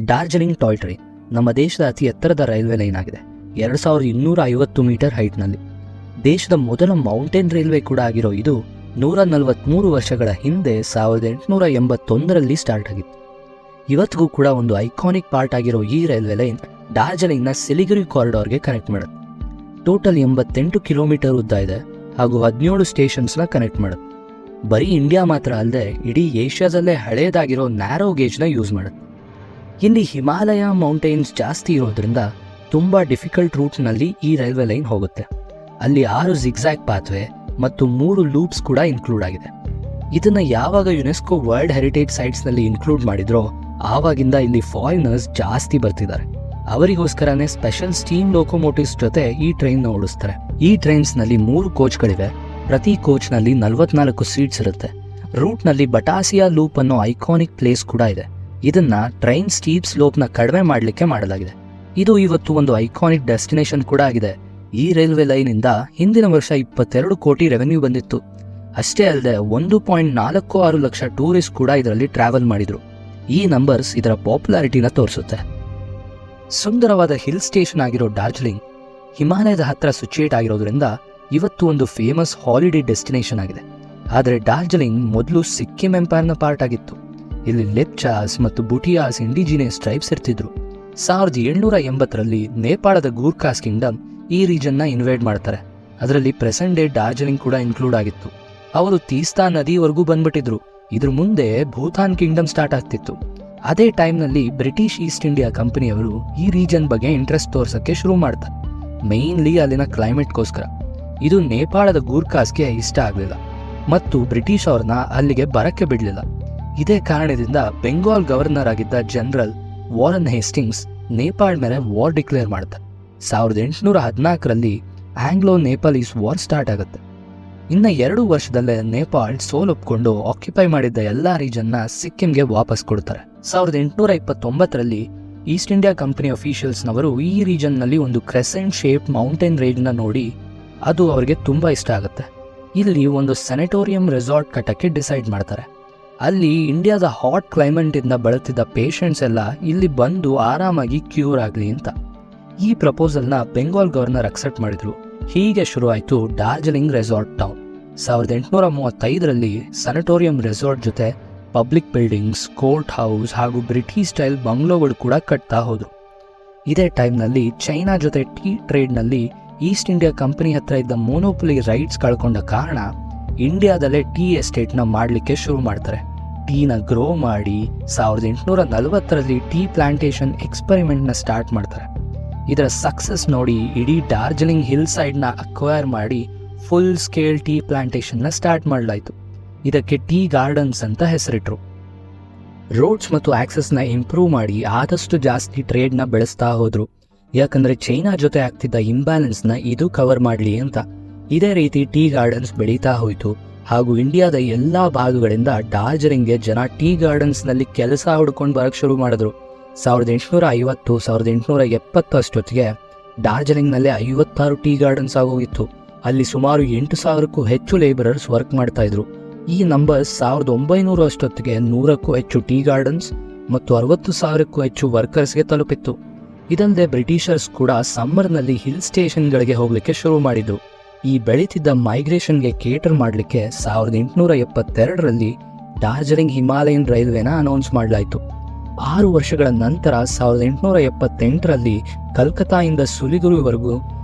Darjeeling toy train ನಮ್ಮ ದೇಶದ ಅತಿ ಎತ್ತರದ ರೈಲ್ವೆ ಲೈನ್ ಆಗಿದೆ. 2250 ಮೀಟರ್ ಹೈಟ್ನಲ್ಲಿ ದೇಶದ ಮೊದಲ ಮೌಂಟೇನ್ ರೈಲ್ವೆ ಕೂಡ ಆಗಿರೋ ಇದು 143 ವರ್ಷಗಳ ಹಿಂದೆ 1881ರಲ್ಲಿ ಸ್ಟಾರ್ಟ್ ಆಗಿತ್ತು. ಇವತ್ತಿಗೂ ಕೂಡ ಒಂದು ಐಕಾನಿಕ್ ಪಾರ್ಟ್ ಆಗಿರೋ ಈ ರೈಲ್ವೆ ಲೈನ್ ಡಾರ್ಜಿಲಿಂಗ್ನ ಸಿಲಿಗುರಿ ಕಾರಿಡಾರ್ಗೆ ಕನೆಕ್ಟ್ ಮಾಡುತ್ತೆ. ಟೋಟಲ್ 88 ಕಿಲೋಮೀಟರ್ ಉದ್ದ ಇದೆ ಹಾಗೂ 17 ಸ್ಟೇಷನ್ಸ್ನ ಕನೆಕ್ಟ್ ಮಾಡುತ್ತೆ. ಬರೀ ಇಂಡಿಯಾ ಮಾತ್ರ ಅಲ್ಲದೆ ಇಡೀ ಏಷ್ಯಾದಲ್ಲೇ ಹಳೇದಾಗಿರೋ ನ್ಯಾರೋ ಗೇಜ್ನ ಯೂಸ್ ಮಾಡುತ್ತೆ. ಇಲ್ಲಿ ಹಿಮಾಲಯ ಮೌಂಟೇನ್ಸ್ ಜಾಸ್ತಿ ಇರೋದ್ರಿಂದ ತುಂಬ ಡಿಫಿಕಲ್ಟ್ ರೂಟ್ನಲ್ಲಿ ಈ ರೈಲ್ವೆ ಲೈನ್ ಹೋಗುತ್ತೆ. ಅಲ್ಲಿ 6 ಜಿಗ್ಜ್ಯಾಗ್ ಪಾತ್ವೇ ಮತ್ತು 3 ಲೂಪ್ಸ್ ಕೂಡ ಇನ್ಕ್ಲೂಡ್ ಆಗಿದೆ. ಇದನ್ನು ಯಾವಾಗ ಯುನೆಸ್ಕೋ ವರ್ಲ್ಡ್ ಹೆರಿಟೇಜ್ ಸೈಟ್ಸ್ನಲ್ಲಿ ಇನ್ಕ್ಲೂಡ್ ಮಾಡಿದ್ರೋ ಆವಾಗಿಂದ ಇಲ್ಲಿ ಫಾರಿನರ್ಸ್ ಜಾಸ್ತಿ ಬರ್ತಿದ್ದಾರೆ. ಅವರಿಗೋಸ್ಕರನೇ ಸ್ಪೆಷಲ್ ಸ್ಟೀಮ್ ಲೋಕೋಮೋಟಿವ್ಸ್ ಜೊತೆ ಈ ಟ್ರೈನ್ ಓಡಿಸ್ತಾರೆ. ಈ ಟ್ರೈನ್ಸ್ನಲ್ಲಿ 3 ಕೋಚ್ಗಳಿವೆ. ಪ್ರತಿ ಕೋಚ್ನಲ್ಲಿ 44 ಸೀಟ್ಸ್ ಇರುತ್ತೆ. ರೂಟ್ನಲ್ಲಿ ಬಟಾಸಿಯಾ ಲೂಪ್ ಅನ್ನೋ ಐಕಾನಿಕ್ ಪ್ಲೇಸ್ ಕೂಡ ಇದೆ. ಇದನ್ನ ಟ್ರೈನ್ ಸ್ಟೀಪ್ ಸ್ಲೋಪ್ನ ಕಡಿಮೆ ಮಾಡಲಿಕ್ಕೆ ಮಾಡಲಾಗಿದೆ. ಇದು ಇವತ್ತು ಒಂದು ಐಕಾನಿಕ್ ಡೆಸ್ಟಿನೇಷನ್ ಕೂಡ ಆಗಿದೆ. ಈ ರೈಲ್ವೆ ಲೈನಿಂದ ಹಿಂದಿನ ವರ್ಷ 22 ಕೋಟಿ ರೆವೆನ್ಯೂ ಬಂದಿತ್ತು. ಅಷ್ಟೇ ಅಲ್ಲದೆ 1.46 ಲಕ್ಷ ಟೂರಿಸ್ಟ್ ಕೂಡ ಇದರಲ್ಲಿ ಟ್ರಾವೆಲ್ ಮಾಡಿದ್ರು. ಈ ನಂಬರ್ಸ್ ಇದರ ಪಾಪ್ಯುಲಾರಿಟಿನ ತೋರಿಸುತ್ತೆ. ಸುಂದರವಾದ ಹಿಲ್ ಸ್ಟೇಷನ್ ಆಗಿರೋ ಡಾರ್ಜಿಲಿಂಗ್ ಹಿಮಾಲಯದ ಹತ್ರ ಸಿಚುಯೇಟ್ ಆಗಿರೋದ್ರಿಂದ ಇವತ್ತು ಒಂದು ಫೇಮಸ್ ಹಾಲಿಡೇ ಡೆಸ್ಟಿನೇಷನ್ ಆಗಿದೆ. ಆದರೆ ಡಾರ್ಜಿಲಿಂಗ್ ಮೊದಲು ಸಿಕ್ಕಿಂ ಎಂಪೈರ್ನ ಪಾರ್ಟ್ ಆಗಿತ್ತು. ಇಲ್ಲಿ ಲೆಪ್ಚಾಸ್ ಮತ್ತು ಬುಟಿಯಾಸ್ ಇಂಡಿಜಿನಿಯಸ್ ಟ್ರೈಬ್ಸ್ ಇರ್ತಿದ್ರು. 1780ರಲ್ಲಿ ನೇಪಾಳದ ಗೂರ್ಖಾಸ್ ಕಿಂಗ್ಡಮ್ ಈ ರೀಜನ್ನ ಇನ್ವೇಡ್ ಮಾಡ್ತಾರೆ. ಅದರಲ್ಲಿ ಪ್ರೆಸೆಂಟ್ ಡೇ ಡಾರ್ಜಿಲಿಂಗ್ ಕೂಡ ಇನ್ಕ್ಲೂಡ್ ಆಗಿತ್ತು. ಅವರು ತೀಸ್ತಾ ನದಿವರೆಗೂ ಬಂದ್ಬಿಟ್ಟಿದ್ರು. ಇದ್ರ ಮುಂದೆ ಭೂತಾನ್ ಕಿಂಗ್ಡಮ್ ಸ್ಟಾರ್ಟ್ ಆಗ್ತಿತ್ತು. ಅದೇ ಟೈಮ್ನಲ್ಲಿ ಬ್ರಿಟಿಷ್ ಈಸ್ಟ್ ಇಂಡಿಯಾ ಕಂಪನಿಯವರು ಈ ರೀಜನ್ ಬಗ್ಗೆ ಇಂಟ್ರೆಸ್ಟ್ ತೋರ್ಸಕ್ಕೆ ಶುರು ಮಾಡ್ತಾರೆ. ಮೇನ್ಲಿ ಅಲ್ಲಿನ ಕ್ಲೈಮೇಟ್ಗೋಸ್ಕರ. ಇದು ನೇಪಾಳದ ಗೂರ್ಖಾಸ್ಗೆ ಇಷ್ಟ ಆಗಲಿಲ್ಲ ಮತ್ತು ಬ್ರಿಟಿಷ್ ಅವ್ರನ್ನ ಅಲ್ಲಿಗೆ ಬರಕ್ಕೆ ಬಿಡಲಿಲ್ಲ. ಇದೇ ಕಾರಣದಿಂದ ಬೆಂಗಾಲ್ ಗವರ್ನರ್ ಆಗಿದ್ದ ಜನರಲ್ ವಾರನ್ ಹೇಸ್ಟಿಂಗ್ಸ್ ನೇಪಾಳ ಮೇಲೆ ವಾರ್ ಡಿಕ್ಲೇರ್ ಮಾಡ್ತಾರೆ. 1814ರಲ್ಲಿ ಆಂಗ್ಲೋ ನೇಪಾಲೀಸ್ ವಾರ್ ಸ್ಟಾರ್ಟ್ ಆಗುತ್ತೆ. ಇನ್ನು 2 ವರ್ಷದಲ್ಲೇ ನೇಪಾಳ್ ಸೋಲೊಪ್ಕೊಂಡು ಆಕ್ಯುಪೈ ಮಾಡಿದ್ದ ಎಲ್ಲಾ ರೀಜನ್ನ ಸಿಕ್ಕಿಂಗೆ ವಾಪಸ್ ಕೊಡ್ತಾರೆ. 1829ರಲ್ಲಿ ಈಸ್ಟ್ ಇಂಡಿಯಾ ಕಂಪನಿ ಅಫಿಷಿಯಲ್ಸ್ನವರು ಈ ರೀಜನ್ನಲ್ಲಿ ಒಂದು ಕ್ರೆಸೆಂಟ್ ಶೇಪ್ ಮೌಂಟೇನ್ ರೇಂಜ್ನ ನೋಡಿ ಅದು ಅವರಿಗೆ ತುಂಬಾ ಇಷ್ಟ ಆಗುತ್ತೆ. ಇಲ್ಲಿ ಒಂದು ಸೆನೆಟೋರಿಯಂ ರೆಸಾರ್ಟ್ ಕಟ್ಟಕ್ಕೆ ಡಿಸೈಡ್ ಮಾಡ್ತಾರೆ. ಅಲ್ಲಿ ಇಂಡಿಯಾದ ಹಾಟ್ ಕ್ಲೈಮೇಟಿಂದ ಬಳಲ್ತಿದ್ದ ಪೇಷಂಟ್ಸ್ ಎಲ್ಲ ಇಲ್ಲಿ ಬಂದು ಆರಾಮಾಗಿ ಕ್ಯೂರ್ ಆಗಲಿ ಅಂತ. ಈ ಪ್ರಪೋಸಲ್ನ ಬೆಂಗಾಲ್ ಗವರ್ನರ್ ಅಕ್ಸೆಪ್ಟ್ ಮಾಡಿದ್ರು. ಹೀಗೆ ಶುರುವಾಯಿತು ಡಾರ್ಜಿಲಿಂಗ್ ರೆಸಾರ್ಟ್ ಟೌನ್. 1835ರಲ್ಲಿ ಸೆನೆಟೋರಿಯಂ ರೆಸಾರ್ಟ್ ಜೊತೆ ಪಬ್ಲಿಕ್ ಬಿಲ್ಡಿಂಗ್ಸ್, ಕೋರ್ಟ್ ಹೌಸ್ ಹಾಗೂ ಬ್ರಿಟಿಷ್ ಸ್ಟೈಲ್ ಬಂಗ್ಲೋಗಳು ಕೂಡ ಕಟ್ತಾ ಹೋದ್ರು. ಇದೇ ಟೈಮ್ನಲ್ಲಿ ಚೈನಾ ಜೊತೆ ಟೀ ಟ್ರೇಡ್ನಲ್ಲಿ ಈಸ್ಟ್ ಇಂಡಿಯಾ ಕಂಪನಿ ಹತ್ರ ಇದ್ದ ಮೋನೋಪೊಲಿ ರೈಟ್ಸ್ ಕಳ್ಕೊಂಡ ಕಾರಣ ಇಂಡಿಯಾದಲ್ಲೇ ಟೀ ಎಸ್ಟೇಟ್ನ ಮಾಡಲಿಕ್ಕೆ ಶುರು ಮಾಡ್ತಾರೆ. ಟೀನ ಗ್ರೋ ಮಾಡಿ 1840ರಲ್ಲಿ ಟೀ ಪ್ಲಾಂಟೇಶನ್ ಎಕ್ಸ್ಪೆರಿಮೆಂಟ್ನ ಸ್ಟಾರ್ಟ್ ಮಾಡ್ತಾರೆ. ಇದರ ಸಕ್ಸಸ್ ನೋಡಿ ಇಡೀ ಡಾರ್ಜಿಲಿಂಗ್ ಹಿಲ್ ಸೈಡ್ನ ಅಕ್ವೈರ್ ಮಾಡಿ ಫುಲ್ ಸ್ಕೇಲ್ ಟೀ ಪ್ಲಾಂಟೇಶನ್ನ ಸ್ಟಾರ್ಟ್ ಮಾಡಲಾಯಿತು. ಇದಕ್ಕೆ ಟೀ ಗಾರ್ಡನ್ಸ್ ಅಂತ ಹೆಸರಿಟ್ರು. ರೋಡ್ಸ್ ಮತ್ತು ಆಕ್ಸೆಸ್ನ ಇಂಪ್ರೂವ್ ಮಾಡಿ ಆದಷ್ಟು ಜಾಸ್ತಿ ಟ್ರೇಡ್ನ ಬೆಳೆಸ್ತಾ ಹೋದ್ರು. ಯಾಕಂದರೆ ಚೈನಾ ಜೊತೆ ಆಗ್ತಿದ್ದ ಇಂಬ್ಯಾಲೆನ್ಸ್ನ ಇದು ಕವರ್ ಮಾಡಲಿ ಅಂತ. ಇದೇ ರೀತಿ ಟೀ ಗಾರ್ಡನ್ಸ್ ಬೆಳೀತಾ ಹೋಯಿತು ಹಾಗೂ ಇಂಡಿಯಾದ ಎಲ್ಲ ಭಾಗಗಳಿಂದ ಡಾರ್ಜಿಲಿಂಗ್ಗೆ ಜನ ಟೀ ಗಾರ್ಡನ್ಸ್ನಲ್ಲಿ ಕೆಲಸ ಹುಡ್ಕೊಂಡು ಬರೋಕ್ಕೆ ಶುರು ಮಾಡಿದ್ರು. 1850, 1870 ಅಷ್ಟೊತ್ತಿಗೆ ಡಾರ್ಜಿಲಿಂಗ್ನಲ್ಲೇ 56 ಟೀ ಗಾರ್ಡನ್ಸ್ ಆಗೋಗಿತ್ತು. ಅಲ್ಲಿ ಸುಮಾರು 8,000ಕ್ಕೂ ಹೆಚ್ಚು ಲೇಬರರ್ಸ್ ವರ್ಕ್ ಮಾಡ್ತಾ ಇದ್ರು. ಈ ನಂಬರ್ಸ್ 1900 ಅಷ್ಟೊತ್ತಿಗೆ 100ಕ್ಕೂ ಹೆಚ್ಚು ಟೀ ಗಾರ್ಡನ್ಸ್ ಮತ್ತು 60,000ಕ್ಕೂ ಹೆಚ್ಚು ವರ್ಕರ್ಸ್ಗೆ ತಲುಪಿತ್ತು. ಇದಲ್ಲದೆ ಬ್ರಿಟಿಷರ್ಸ್ ಕೂಡ ಸಮ್ಮರ್ನಲ್ಲಿ ಹಿಲ್ ಸ್ಟೇಷನ್ಗಳಿಗೆ ಹೋಗಲಿಕ್ಕೆ ಶುರು ಮಾಡಿದ್ರು. ಈ ಬೆಳೀತಿದ್ದ ಮೈಗ್ರೇಷನ್ಗೆ ಕೇಟರ್ ಮಾಡಲಿಕ್ಕೆ 1872ರಲ್ಲಿ ಡಾರ್ಜಿಲಿಂಗ್ ಹಿಮಾಲಯನ್ ರೈಲ್ವೆನ ಅನೌನ್ಸ್ ಮಾಡಲಾಯಿತು. 6 ವರ್ಷಗಳ ನಂತರ 1878ರಲ್ಲಿ ಕಲ್ಕತ್ತಾಯಿಂದ ಸಿಲಿಗುರಿವರೆಗೂ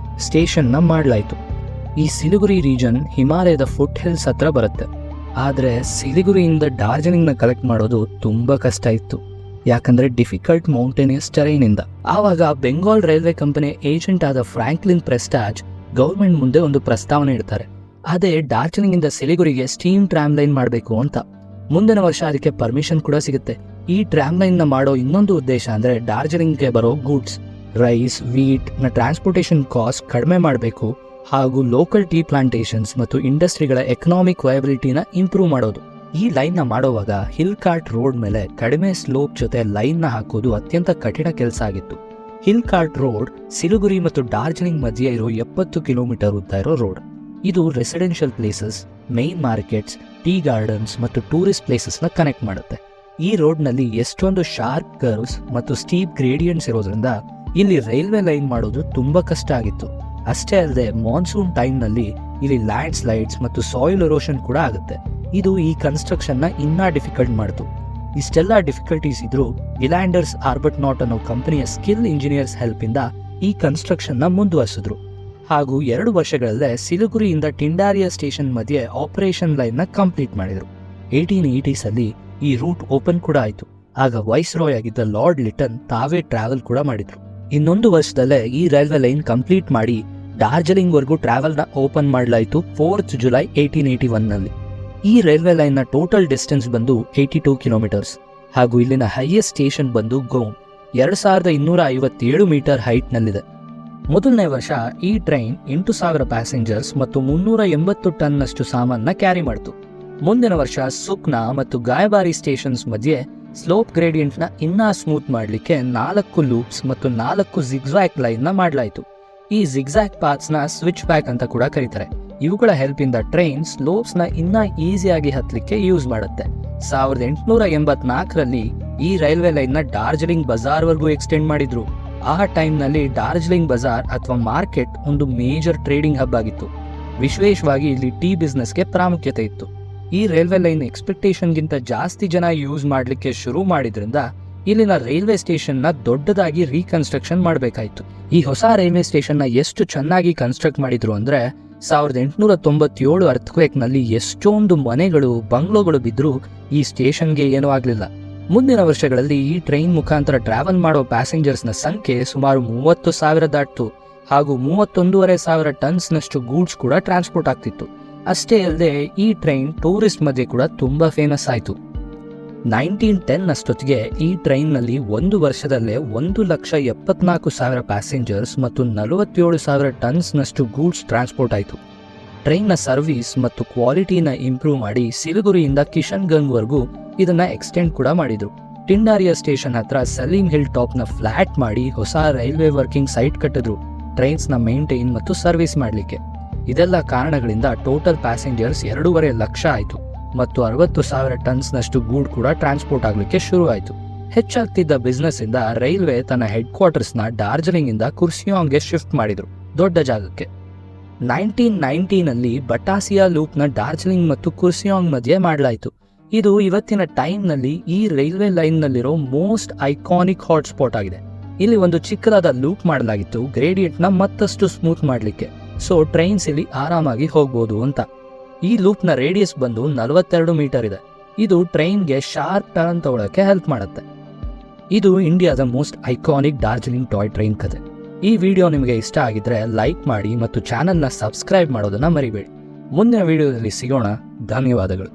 ಸ್ಟೇಷನ್ನ ಮಾಡಲಾಯಿತು. ಈ ಸಿಲಿಗುರಿ ರೀಜನ್ ಹಿಮಾಲಯದ ಫುಟ್ ಹಿಲ್ಸ್ ಹತ್ರ ಬರುತ್ತೆ. ಆದರೆ ಸಿಲಿಗುರಿಯಿಂದ ಡಾರ್ಜಿಲಿಂಗ್ನ ಕಲೆಕ್ಟ್ ಮಾಡೋದು ತುಂಬ ಕಷ್ಟ ಇತ್ತು. ಯಾಕಂದರೆ ಡಿಫಿಕಲ್ಟ್ ಮೌಂಟೇನಿಯಸ್ ಟೆರೈನಿಂದ. ಆವಾಗ ಬೆಂಗಾಲ್ ರೈಲ್ವೆ ಕಂಪನಿ ಏಜೆಂಟ್ ಆದ ಫ್ರಾಂಕ್ಲಿನ್ ಪ್ರೆಸ್ಟಾಜ್ ಗೌರ್ಮೆಂಟ್ ಮುಂದೆ ಒಂದು ಪ್ರಸ್ತಾವನೆ ಇಡ್ತಾರೆ. ಅದೇ ಡಾರ್ಜಿಲಿಂಗಿಂದ ಸಿಲಿಗುರಿಗೆ ಸ್ಟೀಮ್ ಟ್ರಾಮ್ ಲೈನ್ ಮಾಡಬೇಕು ಅಂತ. ಮುಂದಿನ ವರ್ಷ ಅದಕ್ಕೆ ಪರ್ಮಿಷನ್ ಕೂಡ ಸಿಗುತ್ತೆ. ಈ ಟ್ರಾಮ್ ಲೈನ್ನ ಮಾಡೋ ಇನ್ನೊಂದು ಉದ್ದೇಶ ಅಂದರೆ ಡಾರ್ಜಿಲಿಂಗ್ಗೆ ಬರೋ ಗೂಡ್ಸ್, ರೈಸ್, ವೀಟ್ ನ ಟ್ರಾನ್ಸ್ಪೋರ್ಟೇಷನ್ ಕಾಸ್ಟ್ ಕಡಿಮೆ ಮಾಡಬೇಕು ಹಾಗೂ ಲೋಕಲ್ ಟೀ ಪ್ಲಾಂಟೇಶನ್ಸ್ ಮತ್ತು ಇಂಡಸ್ಟ್ರಿಗಳ ಎಕನಾಮಿಕ್ ವಯಬಿಲಿಟಿನ ಇಂಪ್ರೂವ್ ಮಾಡೋದು. ಈ ಲೈನ್ನ ಮಾಡೋವಾಗ ಹಿಲ್ ಕಾರ್ಟ್ ರೋಡ್ ಮೇಲೆ ಕಡಿಮೆ ಸ್ಲೋಪ್ ಜೊತೆ ಲೈನ್ನ ಹಾಕೋದು ಅತ್ಯಂತ ಕಠಿಣ ಕೆಲಸ ಆಗಿತ್ತು. ಹಿಲ್ ಕಾರ್ಟ್ ರೋಡ್ ಸಿಲಿಗುರಿ ಮತ್ತು ಡಾರ್ಜಿಲಿಂಗ್ ಮಧ್ಯೆ ಇರೋ 70 ಕಿಲೋಮೀಟರ್ ಉದ್ದ ಇರೋ ರೋಡ್. ಇದು residential places, main markets, tea gardens ಮತ್ತು ಟೂರಿಸ್ಟ್ ಪ್ಲೇಸಸ್ನ ಕನೆಕ್ಟ್ ಮಾಡುತ್ತೆ. ಈ ರೋಡ್ನಲ್ಲಿ ಎಷ್ಟೊಂದು ಶಾರ್ಪ್ ಕರ್ವ್ಸ್ ಮತ್ತು ಸ್ಟೀಪ್ ಗ್ರೇಡಿಯಂಟ್ಸ್ ಇರೋದ್ರಿಂದ ಇಲ್ಲಿ ರೈಲ್ವೆ ಲೈನ್ ಮಾಡೋದು ತುಂಬಾ ಕಷ್ಟ ಆಗಿತ್ತು. ಅಷ್ಟೇ ಅಲ್ಲದೆ ಮಾನ್ಸೂನ್ ಟೈಮ್ನಲ್ಲಿ ಇಲ್ಲಿ ಲ್ಯಾಂಡ್ ಸ್ಲೈಡ್ಸ್ ಮತ್ತು ಸಾಯಿಲ್ ಎರೋಷನ್ ಕೂಡ ಆಗುತ್ತೆ. ಇದು ಈ ಕನ್ಸ್ಟ್ರಕ್ಷನ್ನ ಇನ್ನೂ ಡಿಫಿಕಲ್ಟ್ ಮಾಡಿತು. ಇಷ್ಟೆಲ್ಲ ಡಿಫಿಕಲ್ಟೀಸ್ ಇದ್ರೂ ಇಲ್ಯಾಂಡರ್ಸ್ ಆರ್ಬಟ್ನಾಟ್ ಅನ್ನೋ ಕಂಪನಿಯ ಸ್ಕಿಲ್ ಇಂಜಿನಿಯರ್ಸ್ ಹೆಲ್ಪಿಂದ ಈ ಕನ್ಸ್ಟ್ರಕ್ಷನ್ನ ಮುಂದುವರಿಸಿದ್ರು. ಹಾಗೂ 2 ವರ್ಷಗಳಲ್ಲೇ ಸಿಲಿಗುರಿಯಿಂದ ಟಿಂಡಾರಿಯಾ ಸ್ಟೇಷನ್ ಮಧ್ಯೆ ಆಪರೇಷನ್ ಲೈನ್ನ ಕಂಪ್ಲೀಟ್ ಮಾಡಿದರು. 1880s ಅಲ್ಲಿ ಈ ರೂಟ್ ಓಪನ್ ಕೂಡ ಆಯಿತು. ಆಗ ವೈಸ್ರಾಯ್ ಆಗಿದ್ದ ಲಾರ್ಡ್ ಲಿಟನ್ ತಾವೇ ಟ್ರಾವೆಲ್ ಕೂಡ ಮಾಡಿದ್ರು. ಇನ್ನೊಂದು ವರ್ಷದಲ್ಲೇ ಈ ರೈಲ್ವೆ ಲೈನ್ ಕಂಪ್ಲೀಟ್ ಮಾಡಿ ಡಾರ್ಜಿಲಿಂಗ್ ವರ್ಗೂ ಟ್ರಾವೆಲ್ನ ಓಪನ್ ಮಾಡಲಾಯಿತು 4th ಜುಲೈ 1881ನಲ್ಲಿ. ಈ ರೈಲ್ವೆ ಲೈನ್ನ ಟೋಟಲ್ ಡಿಸ್ಟೆನ್ಸ್ ಬಂದು 82 ಕಿಲೋಮೀಟರ್ಸ್ ಹಾಗೂ ಇಲ್ಲಿನ ಹೈಯೆಸ್ಟ್ ಸ್ಟೇಷನ್ ಬಂದು ಗೌನ್ 2257 ಮೀಟರ್ ಹೈಟ್ನಲ್ಲಿದೆ. ಮೊದಲನೇ ವರ್ಷ ಈ ಟ್ರೈನ್ 8000 ಪ್ಯಾಸೆಂಜರ್ಸ್ ಮತ್ತು 380 ಟನ್ನಷ್ಟು ಸಾಮಾನ ಕ್ಯಾರಿ ಮಾಡಿತು. ಮುಂದಿನ ವರ್ಷ ಸುಕ್ನಾ ಮತ್ತು ಗಾಯಬಾರಿ ಸ್ಟೇಷನ್ಸ್ ಮಧ್ಯೆ ಸ್ಲೋಪ್ ಗ್ರೇಡಿಯಂಟ್ನ ಇನ್ನೂ ಸ್ಮೂತ್ ಮಾಡಲಿಕ್ಕೆ 4 ಲೂಪ್ಸ್ ಮತ್ತು 4 ಜಿಗ್ಜ್ಯಾಗ್ ಲೈನ್ನ ಮಾಡಲಾಯಿತು. ಈ ಜಿಗ್ಜ್ಯಾಗ್ ಪಾತ್ಸ್ನ ಸ್ವಿಚ್ ಬ್ಯಾಕ್ ಅಂತ ಕೂಡ ಕರೀತಾರೆ. ಇವುಗಳ ಹೆಲ್ಪಿಂದ ಟ್ರೈನ್ ಸ್ಲೋಪ್ಸ್ನ ಇನ್ನೂ ಈಸಿಯಾಗಿ ಹತ್ತಲಿಕ್ಕೆ ಯೂಸ್ ಮಾಡುತ್ತೆ. 1884ರಲ್ಲಿ ಈ ರೈಲ್ವೆ ಲೈನ್ನ ಡಾರ್ಜಿಲಿಂಗ್ ಬಜಾರ್ವರೆಗೂ ಎಕ್ಸ್ಟೆಂಡ್ ಮಾಡಿದ್ರು. ಆ ಟೈಮ್ನಲ್ಲಿ ಡಾರ್ಜಿಲಿಂಗ್ ಬಜಾರ್ ಅಥವಾ ಮಾರ್ಕೆಟ್ ಒಂದು ಮೇಜರ್ ಟ್ರೇಡಿಂಗ್ ಹಬ್ ಆಗಿತ್ತು. ವಿಶೇಷವಾಗಿ ಇಲ್ಲಿ ಟೀ ಬಿಸ್ನೆಸ್ಗೆ ಪ್ರಾಮುಖ್ಯತೆ ಇತ್ತು. ಈ ರೈಲ್ವೆ ಲೈನ್ ಎಕ್ಸ್ಪೆಕ್ಟೇಷನ್ಗಿಂತ ಜಾಸ್ತಿ ಜನ ಯೂಸ್ ಮಾಡಲಿಕ್ಕೆ ಶುರು ಮಾಡಿದ್ರಿಂದ ಇಲ್ಲಿನ ರೈಲ್ವೆ ಸ್ಟೇಷನ್ನ ದೊಡ್ಡದಾಗಿ ರೀಕನ್ಸ್ಟ್ರಕ್ಷನ್ ಮಾಡಬೇಕಾಯಿತು. ಈ ಹೊಸ ರೈಲ್ವೆ ಸ್ಟೇಷನ್ನ ಎಷ್ಟು ಚೆನ್ನಾಗಿ ಕನ್ಸ್ಟ್ರಕ್ಟ್ ಮಾಡಿದ್ರು ಅಂದರೆ 1897 ಅರ್ಥಕ್ವೇಕ್ನಲ್ಲಿ ಎಷ್ಟೊಂದು ಮನೆಗಳು ಬಂಗ್ಲೋಗಳು ಬಿದ್ದರೂ ಈ ಸ್ಟೇಷನ್ಗೆ ಏನೂ ಆಗಲಿಲ್ಲ. ಮುಂದಿನ ವರ್ಷಗಳಲ್ಲಿ ಈ ಟ್ರೈನ್ ಮುಖಾಂತರ ಟ್ರಾವೆಲ್ ಮಾಡೋ ಪ್ಯಾಸೆಂಜರ್ಸ್ನ ಸಂಖ್ಯೆ ಸುಮಾರು 30,000 ದಾಟಿತು ಹಾಗೂ 31,500 ಟನ್ಸ್ನಷ್ಟು ಗೂಡ್ಸ್ ಕೂಡ ಟ್ರಾನ್ಸ್ಪೋರ್ಟ್ ಆಗ್ತಿತ್ತು. ಅಷ್ಟೇ ಅಲ್ಲದೆ ಈ ಟ್ರೈನ್ ಟೂರಿಸ್ಟ್ ಮಧ್ಯೆ ಕೂಡ ತುಂಬ ಫೇಮಸ್ ಆಯಿತು. 1910 ಅಷ್ಟೊತ್ತಿಗೆ ಈ ಟ್ರೈನ್ನಲ್ಲಿ ಒಂದು ವರ್ಷದಲ್ಲೇ 1,74,000 ಪ್ಯಾಸೆಂಜರ್ಸ್ ಮತ್ತು 47,000 ಟನ್ಸ್ನಷ್ಟು ಗೂಡ್ಸ್ ಟ್ರಾನ್ಸ್ಪೋರ್ಟ್ ಆಯಿತು. ಟ್ರೈನ್ನ ಸರ್ವಿಸ್ ಮತ್ತು ಕ್ವಾಲಿಟಿನ ಇಂಪ್ರೂವ್ ಮಾಡಿ ಸಿಲಿಗುರಿಯಿಂದ ಕಿಶನ್ಗಂಜ್ವರೆಗೂ ಇದನ್ನ ಎಕ್ಸ್ಟೆಂಡ್ ಕೂಡ ಮಾಡಿದ್ರು. ಟಿಂಡಾರಿಯಾ ಸ್ಟೇಷನ್ ಹತ್ರ ಸಲೀಂ ಹಿಲ್ ಟಾಪ್ನ ಫ್ಲಾಟ್ ಮಾಡಿ ಹೊಸ ರೈಲ್ವೆ ವರ್ಕಿಂಗ್ ಸೈಟ್ ಕಟ್ಟಿದ್ರು ಟ್ರೈನ್ಸ್ನ ಮೇಂಟೈನ್ ಮತ್ತು ಸರ್ವಿಸ್ ಮಾಡಲಿಕ್ಕೆ. ಇದೆಲ್ಲ ಕಾರಣಗಳಿಂದ ಟೋಟಲ್ ಪ್ಯಾಸೆಂಜರ್ಸ್ 2.5 ಲಕ್ಷ ಆಯಿತು ಮತ್ತು 60,000 ಟನ್ಸ್ನಷ್ಟು ಗೂಡ್ ಕೂಡ ಟ್ರಾನ್ಸ್ಪೋರ್ಟ್ ಆಗಲಿಕ್ಕೆ ಶುರು ಆಯಿತು. ಹೆಚ್ಚಾಗ್ತಿದ್ದ ಬಿಸ್ನೆಸ್ ಇಂದ ರೈಲ್ವೆ ತನ್ನ ಹೆಡ್ ಕ್ವಾರ್ಟರ್ಸ್ನ ಡಾರ್ಜಿಲಿಂಗ್ ಇಂದ ಕುರ್ಸಿಯಾಂಗ್ಗೆ ಶಿಫ್ಟ್ ಮಾಡಿದ್ರು, ದೊಡ್ಡ ಜಾಗಕ್ಕೆ. 1919ನಲ್ಲಿ ಬಟಾಸಿಯಾ ಲೂಪ್ನ ಡಾರ್ಜಿಲಿಂಗ್ ಮತ್ತು ಕುರ್ಸಿಯಾಂಗ್ ಮಧ್ಯೆ ಮಾಡಲಾಯಿತು. ಇದು ಇವತ್ತಿನ ಟೈಮ್ನಲ್ಲಿ ಈ ರೈಲ್ವೆ ಲೈನ್ನಲ್ಲಿರೋ ಮೋಸ್ಟ್ ಐಕಾನಿಕ್ ಹಾಟ್ಸ್ಪಾಟ್ ಆಗಿದೆ. ಇಲ್ಲಿ ಒಂದು ಚಿಕ್ಕದಾದ ಲೂಪ್ ಮಾಡಲಾಗಿತ್ತು ಗ್ರೇಡಿಯಂಟ್ನ ಮತ್ತಷ್ಟು ಸ್ಮೂತ್ ಮಾಡಲಿಕ್ಕೆ, ಸೊ ಟ್ರೈನ್ಸ್ ಇಲ್ಲಿ ಆರಾಮಾಗಿ ಹೋಗ್ಬೋದು ಅಂತ. ಈ ಲೂಪ್ನ ರೇಡಿಯಸ್ ಬಂದು 42 ಮೀಟರ್ ಇದೆ. ಇದು ಟ್ರೈನ್ಗೆ ಶಾರ್ಪ್ ಟರ್ನ್ ತಗೊಳ್ಳೋಕ್ಕೆ ಹೆಲ್ಪ್ ಮಾಡುತ್ತೆ. ಇದು ಇಂಡಿಯಾದ most iconic Darjeeling toy train ಕತೆ. ಈ ವಿಡಿಯೋ ನಿಮಗೆ ಇಷ್ಟ ಆಗಿದ್ರೆ ಲೈಕ್ ಮಾಡಿ ಮತ್ತು ಚಾನಲ್ನ ಸಬ್ಸ್ಕ್ರೈಬ್ ಮಾಡೋದನ್ನ ಮರಿಬೇಡಿ. ಮುಂದಿನ ವಿಡಿಯೋದಲ್ಲಿ ಸಿಗೋಣ. ಧನ್ಯವಾದಗಳು.